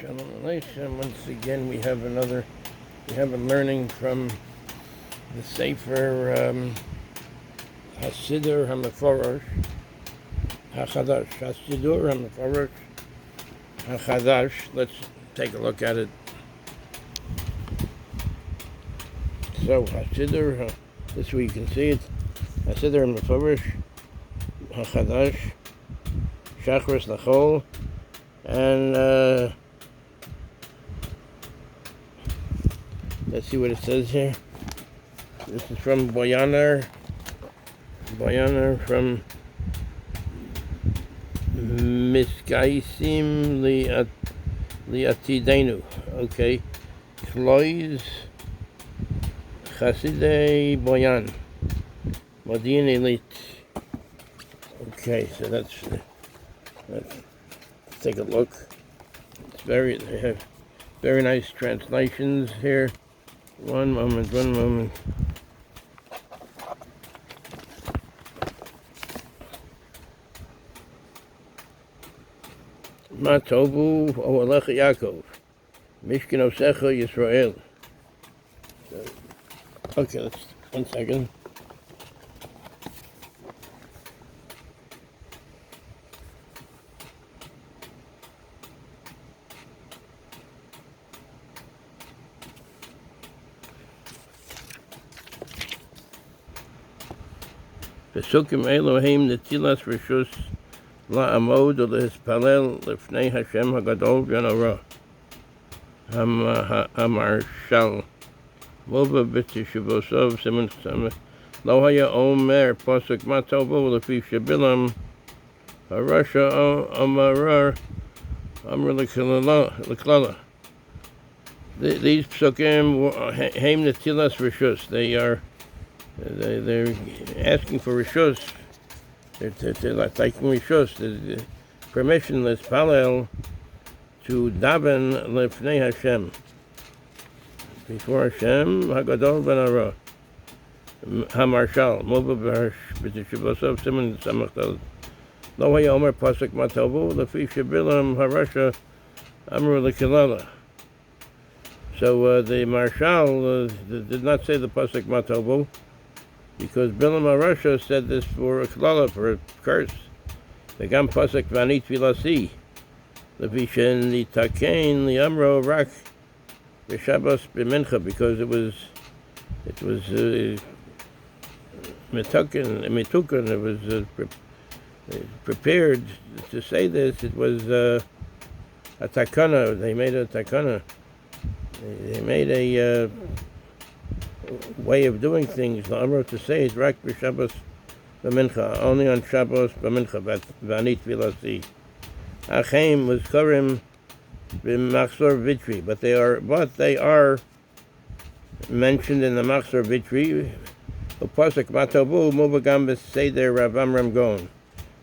Shalom Aleichem. Once again, we have a learning from the Sefer HaSidur, HaMefurש, HaChadash. HaSidur, HaMefurש, HaChadash. Let's take a look at it. So, HaSidur, this way you can see it. HaSidur, HaMefurש, HaChadash, Shachris L'chol, and let's see what it says here. This is from Boyaner from Miskaisim Liatidenu. Okay. Klois Chasidei Boyan. Modian Elite. Okay, so let's take a look. They have very nice translations here. One moment. Ma Tovu, Oholecha, Yaakov, Mishkan Osecha, Yisrael. Okay, let's 1 second. Pesukim Elohim Netilas Rishus La'amod U'Lehispalel Lifnei Hashem Hagadol V'Hanora HaMarshal Mova B'Tishuvosov Siman Sameh Lo Haya Omer Pasuk Ma Tovu L'Fi Shebilam HaRasha Amarar Amr L'Klala. These Pesukim Heim Netilas Rishus. They're asking for rishus. They're taking rishus, the permissionless palel to daven lefnei Hashem, before Hashem Hagadol V'Hanora HaMarshal Mova B'Tishuvosov Siman Samech Lo Haya Omer Pasuk Ma Tovu L'Fi Shebilam HaRasha Amr L'Klala. So the Marshal did not say the Pasuk Ma Tovu, because Bilam HaRasha said this for a klala, for a curse. The Gam Pasuk Vanit Vilasi, the Vishen Litakein Liamro Rak B'Shabbos B'Mincha, because it was mitukan, it was prepared to say this. It was a takana. They made a takana. They made a way of doing things. The Amr to say is Rak b'Shabbos b'Mincha, only on Shabbos b'Mincha, Vanit Vilasi. Achem was Korim b'Machzor Vitri, but they are mentioned in the Machzor Vitri. The pasuk Matovu Muvagam b'Seder Rav Amram Gon,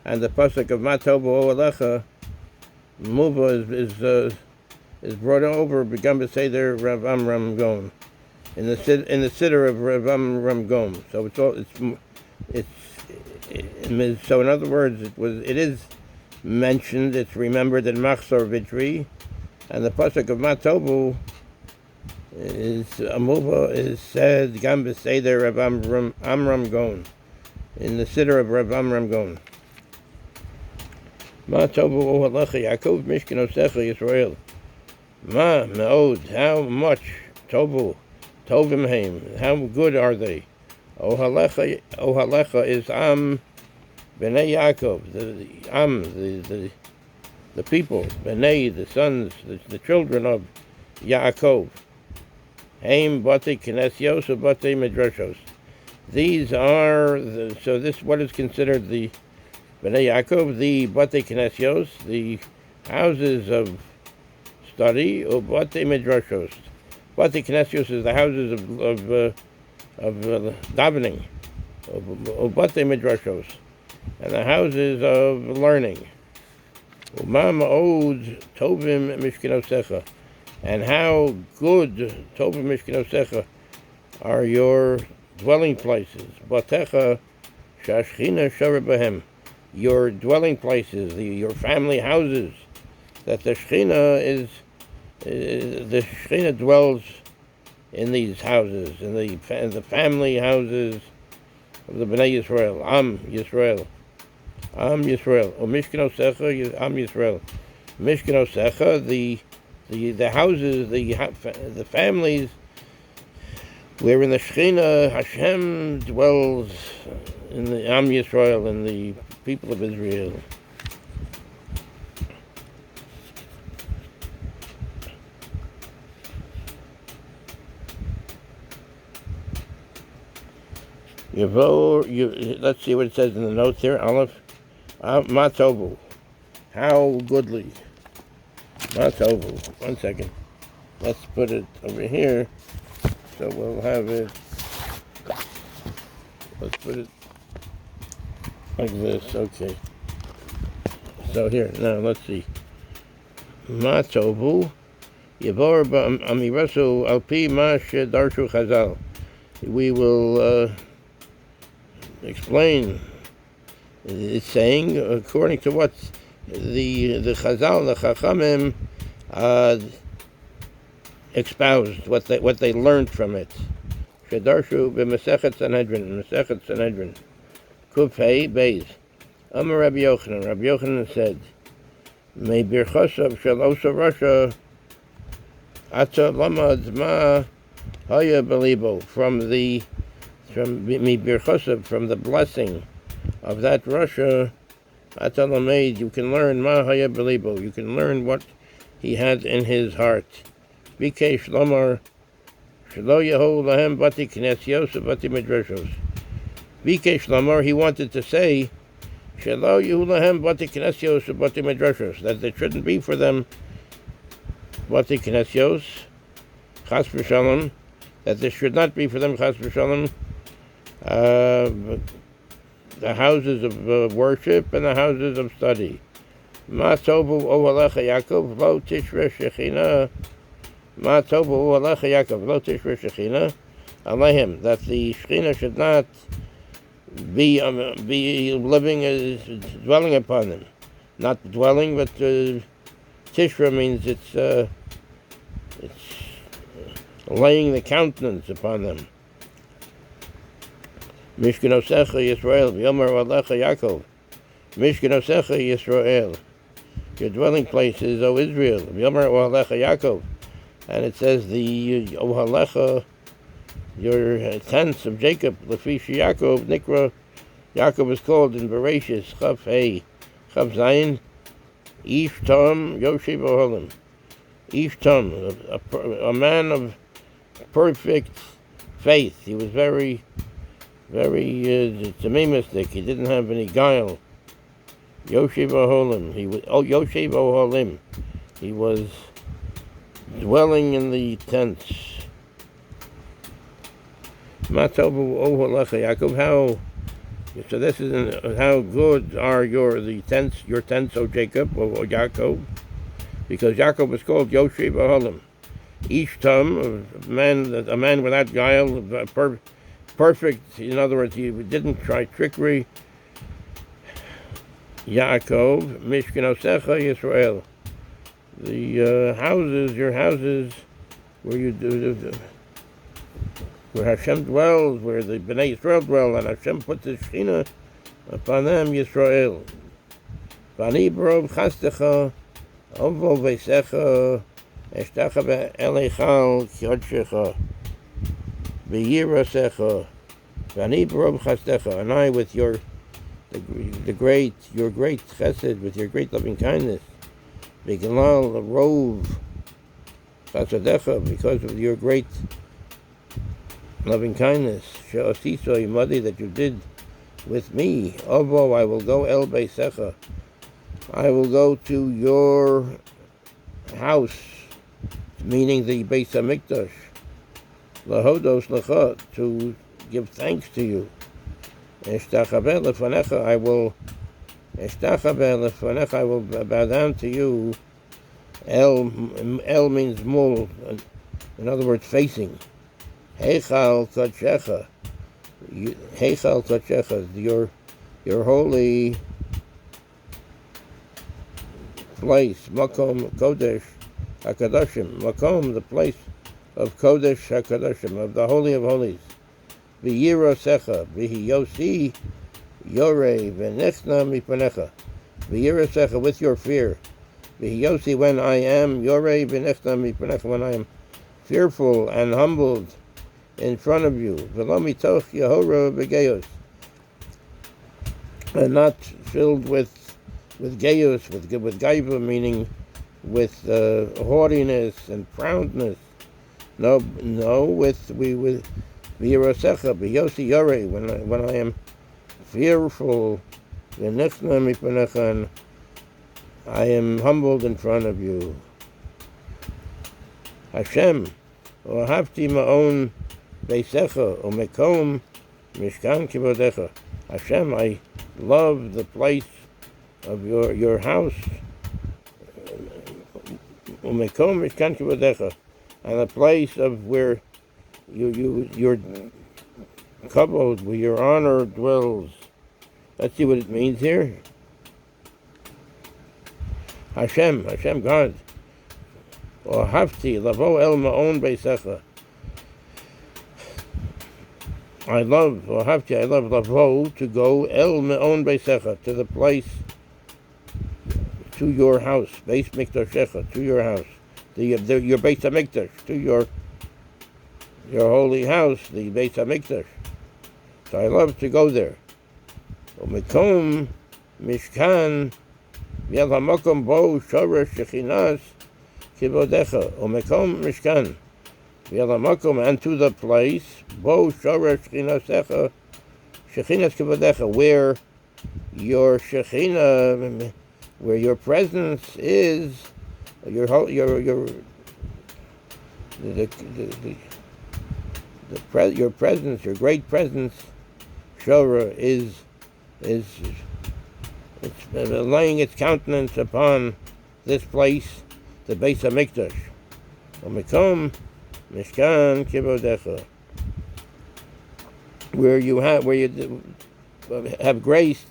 and the pasuk of Matovu Oholecha Muva is brought over Begam b'Seder Rav Amram Gon. In the Siddur of Rav Amram Gom. So so in other words, it is mentioned, it's remembered in Machzor Vitri, and the pasuk of Matovu is Amuva is said Gam b'Seder Rav Amram Gon, in the Siddur of Rav Amram Gon. Matovu Oholecha Yaakov Mishkan Osecha Yisrael. Ma me'od, how much Tovu Tovim Haim, how good are they? Oholecha is Am B'nei Yaakov, the people, B'nei, the sons, the children of Yaakov. Haim Batei Knesios or Batei Midrashos. These are what is considered the B'nei Yaakov, the Batei Knesios, the houses of study, or Batei Midrashos. Batei Knesios is the houses of davening, of Batei Midrashos, and the houses of learning. Uma ma'od tovim mishkan osecha, and how good tovim mishkan osecha are your dwelling places. Batecha shashchina shara b'hem, your dwelling places, your family houses, that the Shechina the Shekhinah dwells in these houses, in the family houses of the Bnei Yisrael, Am Yisrael, O Mishkenosecha, Am Yisrael, Mishkenosecha, the houses, the families wherein the Shekhinah Hashem dwells in the Am Yisrael, in the people of Israel. Let's see what it says in the notes here. Aleph, Ma Tovu, how goodly. Ma Tovu. 1 second. Let's put it over here, so we'll have it. Let's put it like this. Okay. So here, now let's see. Ma Tovu, Yavor Amirasu Alpi Ma Darshu Chazal. We will explain. It's saying according to what the Chazal, the Chachamim, espoused, what they learned from it. Shedarshu b'Masechet Sanhedrin, Kuf Hey Beis. Amar Rabbi Yochanan said, "May birchosav shel osa Rasha ata lamad ma haya belibo." From the blessing of that Rasha, ata lamed, you can learn ma haya belibo. You can learn what he had in his heart. Bikesh lomar shelo yehu lahem bati knesios bati midrashos. Bikesh lomar, he wanted to say, shelo yehu lahem bati knesios bati midrashos, that there shouldn't be for them bati knesios, chas v'shalom, that there should not be for them chas v'shalom the houses of worship and the houses of study. Ma tovu Oholecha Yaakov lo tishre shechina. Ma tovu Oholecha Yaakov lo tishre shechina aleihim, that the shechina should not be living, dwelling upon them. Not dwelling, but tishra means it's laying the countenance upon them. Mishkenosecha Yisrael, v'yomer Oholecha Yaakov. Mishkenosecha Yisrael, your dwelling place is, O Israel. V'yomer Oholecha Yaakov, and it says the Oholecha, your tents of Jacob, Lefish Yaakov Nikra. Yaakov is called in Bereshis Chaf Hey, Chaf Zayin, Ish Tom Yoshev Oholim. Ish Tom, a man of perfect faith. He was very tamimistic. He didn't have any guile. Yoshev Oholim. Yoshev Oholim. He was dwelling in the tents. Matovu Oholecha Yaakov. So this is how good are your tents, O Jacob, O Yaakov, because Yaakov was called Yoshev Oholim. Ishtam, a man without guile, perfect. In other words, he didn't try trickery. Yaakov, Mishkenosecha Yisrael, the houses, your houses, where Hashem dwells, where the Bnei Yisrael dwell, and Hashem puts His Shekhinah upon them, Yisrael. Vani barob chastecha, ovo veisecha, eshtacha be'elichal kyodshecha, be'yirasecha, vani barob chastecha, and I with your great chesed, with your great loving kindness, be'gilal rov chasadecha, because of your great loving kindness, she'osiso imadi, that you did with me. Ovo, I will go el beisecha, I will go to your house, meaning the Beis HaMikdash, lahodos lecha, to give thanks to you. Eshtachabeh lefanecha, I will bow down to you. El means mul, in other words, facing. Heichal Kodshecha, your holy place, Makom Kodesh, HaKadoshim, Makom, the place of Kodesh HaKadoshim, of the Holy of Holies. V'yirosecha, v'hiyosi yorei v'nechna mipanecha. V'yirosecha, with your fear. V'hiyosi, when I am yorei v'nechna mipanecha, when I am fearful and humbled in front of you. V'lo mitoch yehora v'geyos, and not filled with geyos, with gaiva, meaning with haughtiness and proudness. No, with v'yirosecha, v'yosi yorei, when I am fearful, v'nechna mipanecha, and I am humbled in front of you. Hashem, ohavti ma'on beisecha, umekom mishkan kivodecha. Hashem, I love the place of your house, umekom mishkan kivodecha, and the place of where your kavod, where your honor dwells. Let's see what it means here. Hashem, God. Ohavti lavo el ma'on beisecha. I love lavo, to go, el ma'on beisecha, to the place, to your house, beis mikdashecha, to your house, your beis hamikdash, to your holy house, the beis hamikdash. So I love to go there. Umekom mishkan v'el hamakom bo shoresh shechinas kivodecha. Umekom mishkan v'el hamakom, and to the place, bo shoresh shechinasecha shechinas kivodecha, where your shechina, where your presence is, your presence, your great presence, Shora, is it's laying its countenance upon this place, the Beis HaMikdash. Umekom mishkan kivodecha, where you have graced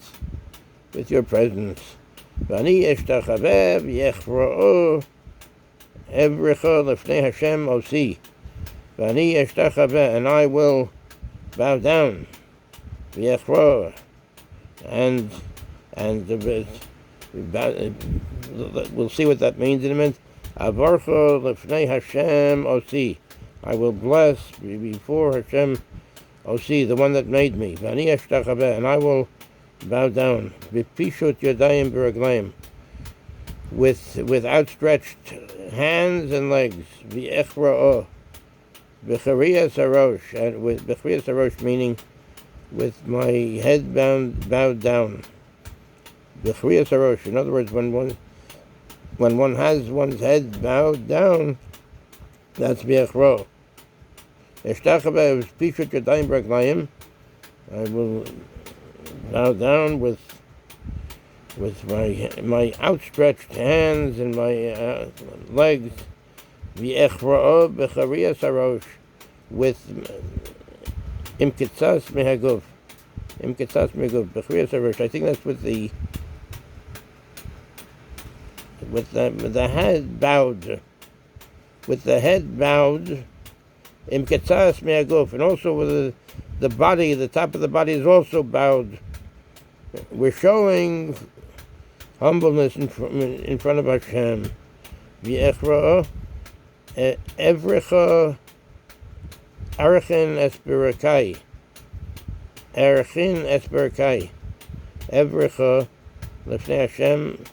with your presence. V'ani eshtachaveh v'yechra'o evrecha lefnei Hashem osi. V'ani eshtachaveh, and I will bow down. V'yechra'o, and we'll see what that means in a minute. Avarcha lefnei Hashem osi, I will bless before Hashem osi, the one that made me. V'ani eshtachaveh, and I will bow down. B'pishut yadayim v'raglayim, with outstretched hands and legs. V'echra'o b'chariyas harosh, and with b'chariyas harosh, meaning with my head bowed down. B'chariyas harosh, in other words, when one has one's head bowed down, that's b'echra'o. Eshtachaveh b'pishut yadayim v'raglayim, I will bow down with my outstretched hands and my legs. V'echra'o b'chariyas harosh, with imkitzas mehaguf, b'chariyas harosh. I think that's with the head bowed, imkitzas mehaguf, and also with the body, the top of the body is also bowed. We're showing humbleness in front of Hashem. V'echra'o evrecha arachin esperakai. Evrecha lefnei Hashem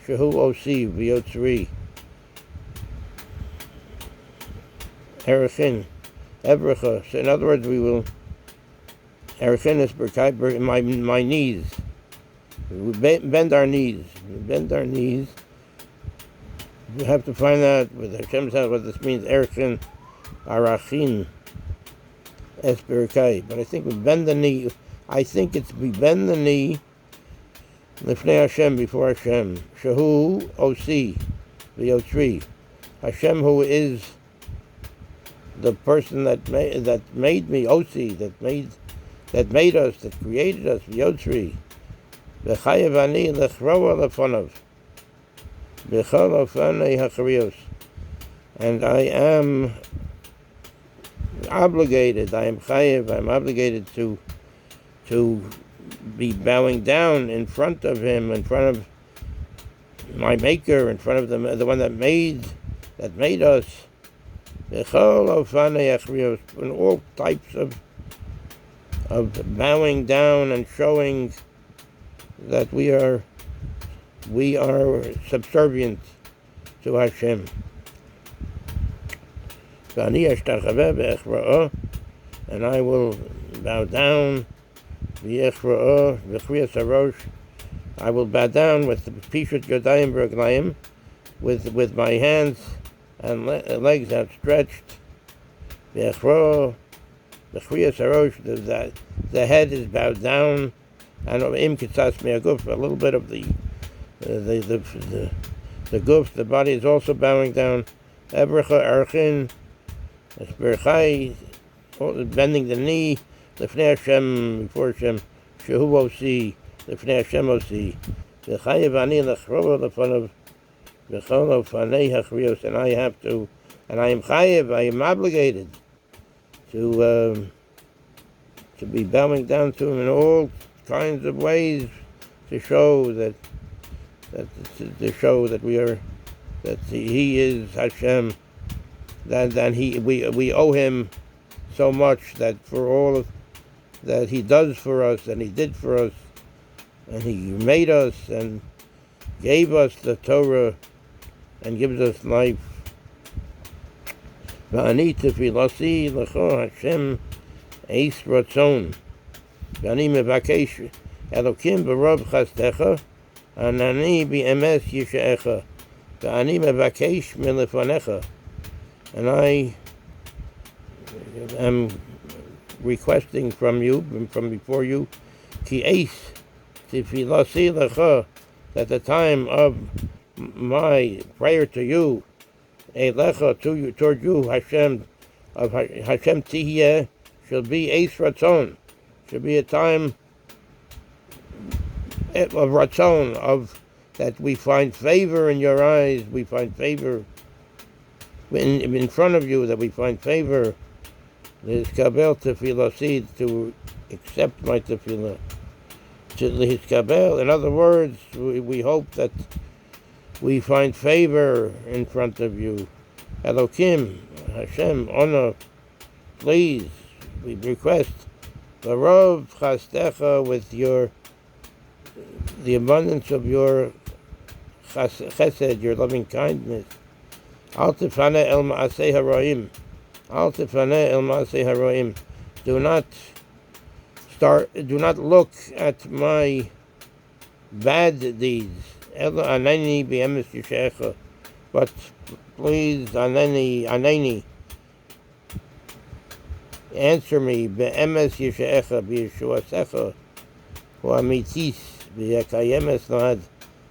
shehu osi v'yotzri. Arachin, evrecha. So in other words, we will arachin esperakai, my knees. We bend our knees. We have to find out with Hashem's help what this means. Arachin, esperakai. But I think we bend the knee. I think it's we bend the knee. Lifnei Hashem, before Hashem. Shehu osi v'yotzri. Hashem, who is the person that made me, osi, that made us, that created us, v'yotzri. V'chayev ani lechroa lefonav, b'chol ofanei hachariyos, and I am obligated, I am chayiv, I'm obligated to be bowing down in front of him, in front of my maker, in front of the one that made us, in all types of bowing down and showing that we are subservient to Hashem. And I will bow down. I will bow down with the Pishut Yodayim V'Raglayim, with my hands and legs outstretched. The head is bowed down, and a little bit of the guf, the body is also bowing down. Bending the knee, Lifnei Hashem, before Hashem, Shehu Osi, Lifnei Hashem Osi, V'chayev ani l'chrova l'fanav, v'chol l'fanei hachrios, and I have to, and I am chayev, I am obligated to be bowing down to him in all kinds of ways to show that we are, that he is Hashem, that we owe him so much, that for all that he does for us and he did for us, and he made us and gave us the Torah and gives us life. V'ani tefilasi l'cho Hashem eis ratzon, v'ani mevakesh Elokim b'rob chasdecha, anani b'emes yishaecha, v'ani mevakesh milefanecha. And I am requesting from you, from before you, ki eis tefilasi l'cho, that the time of my prayer to you, Elicha, toward you, Hashem, of Hashem Tihiyeh, shall be Eis Ratzon, shall be a time of Ratzon, of that we find favor in your eyes, we find favor in front of you, that we find favor, L'hiskabel tefilasi, to accept my tefillah, to L'hiskabel, in other words, we hope that we find favor in front of you. Elokim, Hashem, honor, please, we request, V'rov chasdecha, with the abundance of your chesed, your loving kindness. Al tefane el ma'aseh haroim. Al tefane el ma'aseh haroim. Do not look at my bad deeds. But please, anani, answer me, be'emes yishaecha, b'yeshuasecha, hu'amitis, b'yakayemes lahad,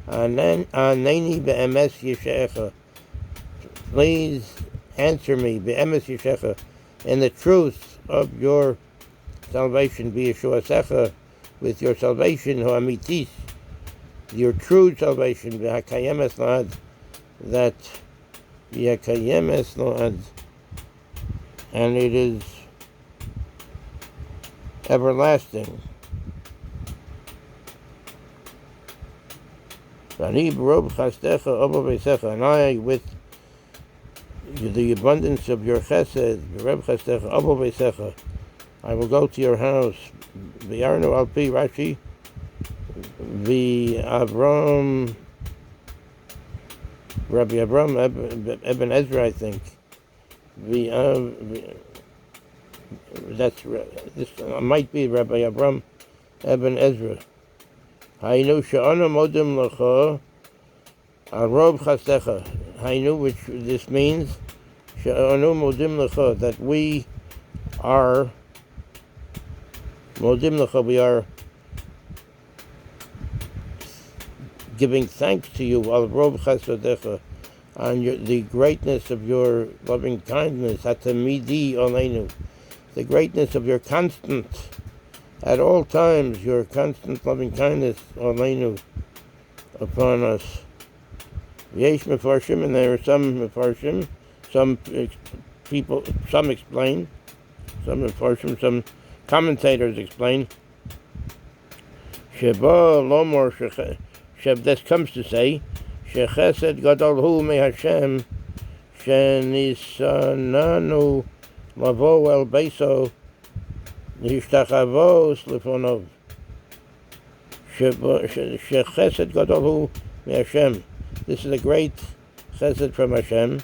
anani be'emes yishaecha. Please answer me, be'emes yishaecha, in the truth of your salvation, b'yeshuasecha, with your salvation, hu'amitis, your true salvation, v'hakayemes lahad, that v'hakayemes lahad, and it is everlasting. V'ani b'rob chasdecha obo v'secha, and I, with the abundance of your chesed, b'rob chasdecha obo v'secha, I will go to your house. V'yarnu al pi Rashi, Rabbi Abram Eben Ezra, I think. This might be Rabbi Abram Eben Ezra. Hainu she'anu modim l'cha arob chasdecha. Hainu, which this means, she'anu modim l'cha, that we are modim l'cha, we are giving thanks to you, al rob chasadecha, on the greatness of your loving kindness, hatamidi oleinu, the greatness of your constant, at all times, your constant loving kindness, oleinu, upon us. Yesh mefarshim, and there are some mefarshim, some people, some explain, some Meforshim, some commentators explain, Sheba Lomor Sheb, this comes to say, Shechesed Gadol Hu Me Hashem, Shenisananu Lavo El Beiso, Nishtachavos Lefonov. Shechesed Gadol Hu Me Hashem. This is a great chesed from Hashem.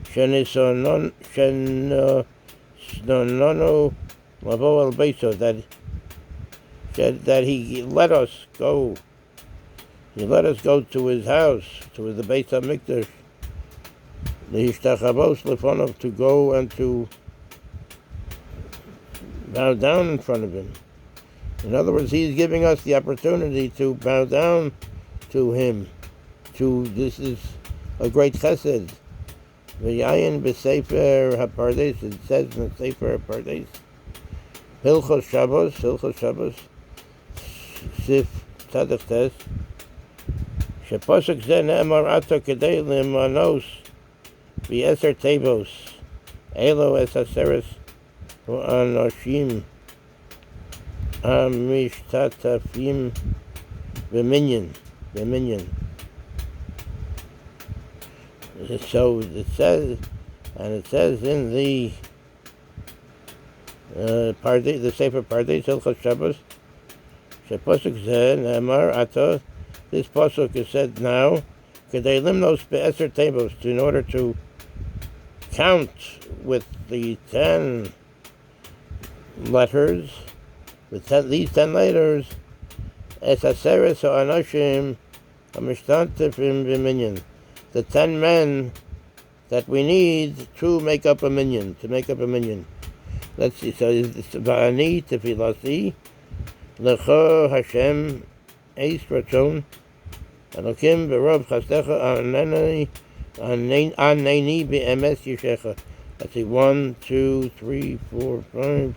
Shenisananu Lavo El Beiso, that he let us go. He let us go to his house, to the Beit HaMikdash, the Hishtachavos Lefonov, to go and to bow down in front of him. In other words, he's giving us the opportunity to bow down to him. This is a great chesed. V'yayin b'sefer hapardes, it says in the sefer hapardes, Hilchos Shabbos, Sif Tzaddik Tes, Shepasuk Zeh Ne'emar Ato Kedei Limanos V'Eser Tevos Elo Es Haseres Anoshim Amishtatafim B'Minyan. So it says in the the Sefer Pardes, Hilchos Shabbos, Shepasuk Zeh Ne'emar Ato. This pasuk is said now, Kedei Limnos Be'eser Tevos, in order to count with the 10 letters, with these 10 letters, Es Haseres Ha'anoshim Ha'mishtantefim B'Minyan, the 10 men that we need to make up a minyan, Let's see, so it's Va'ani Tefilasi, Lecho Hashem Eis Ratzon, Elokim B'Rov Chastecha Aneni B'Emes Yishecha. Let's see, 1, 2, 3, 4, 5,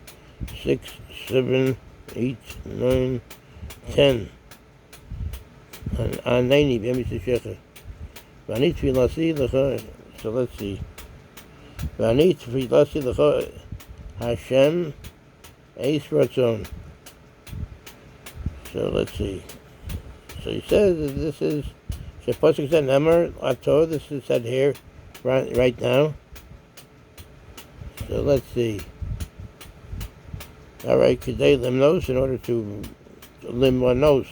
6, 7, 8, 9, 10. Aneni B'Emes Yishecha. V'ani Tefilasi Lecho, so let's see. V'ani Tefilasi Lecho Hashem Eis Ratzon. So let's see. So he says that this is Shepasuk Zeh Ne'emar Ato. This is said here, right now. So let's see. All right, Kedei Limnos, in order to Limnos,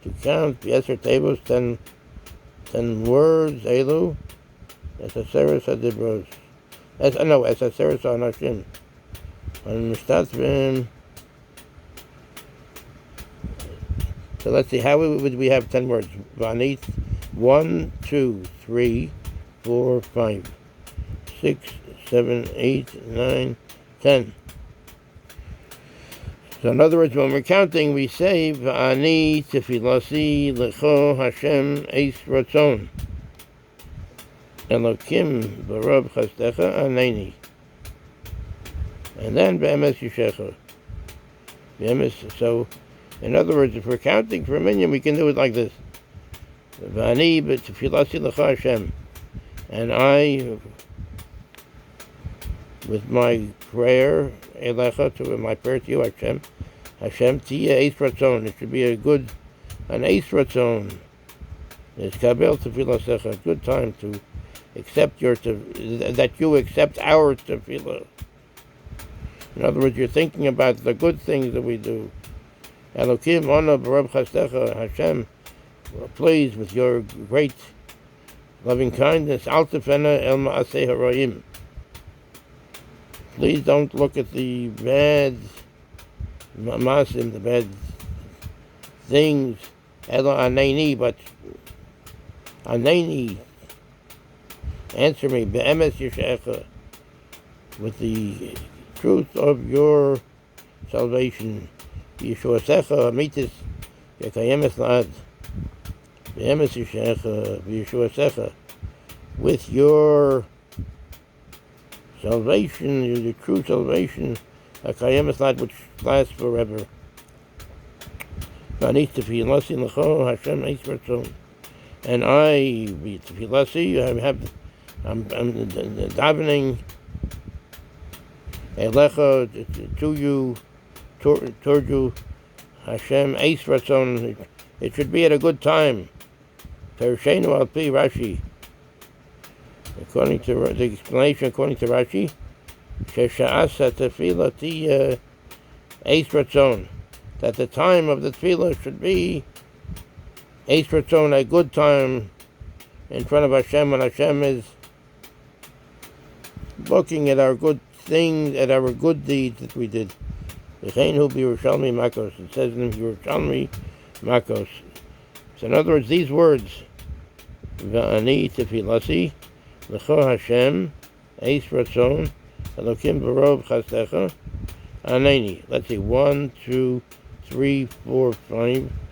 to count B'Eser Tevos, 10 words. Elu Es Haseres Hadibros. Es Haseres Ha'anoshim. And Mishtatvim. So let's see, how would we have 10 words? Vanit, 1, 2, 3, 4, 5, 6, 7, 8, 9, 10. So in other words, when we're counting, we say, V'ani tefilasi lecho Hashem eis ratzon. Elokim b'rob chastecha aneni. And then B'emes Yishecha. So, in other words, if we're counting for a minyan, we can do it like this. V'ani b'tefilasi lecha Hashem. And I, with my prayer, Eilicha, to my prayer to you, Hashem, Tiyeh eis ratzon. It should be an eis ratzon. It's kabel tefilasecha, a good time to accept that you accept our tefillah. In other words, you're thinking about the good things that we do. Elokim ona b'rob chastecha, Hashem, please, with your great loving kindness, al tefena el ma'aseh haroyim. Please don't look at the bad ma'asim, the bad things, elo aneni, but aneni, answer me, be'emes yishecha, with the truth of your salvation. Yeshuasecha amitis yekayemes la'ad. Be'emes yishecha, Yeshuasecha, with your salvation, the true salvation, yekayemes la'ad, which lasts forever. And I, tefilasi, I have I'm davening Eilicha to you, toward you, Hashem, Eis Ratzon. It should be at a good time. Tershenu al pi Rashi. According to the explanation, according to Rashi, Shesha'as tefillah ti Eis Ratzon. That the time of the tefillah should be Eis Ratzon, a good time in front of Hashem, when Hashem is looking at our good things, at our good deeds that we did. It says in Yerushalmi Makos. So in other words, these words, Va'ani tefilasi, L'cho Hashem, Eis Ratzon, Elokim Barov Chastecha, Aneni. Let's see, 1, 2, 3, 4, 5,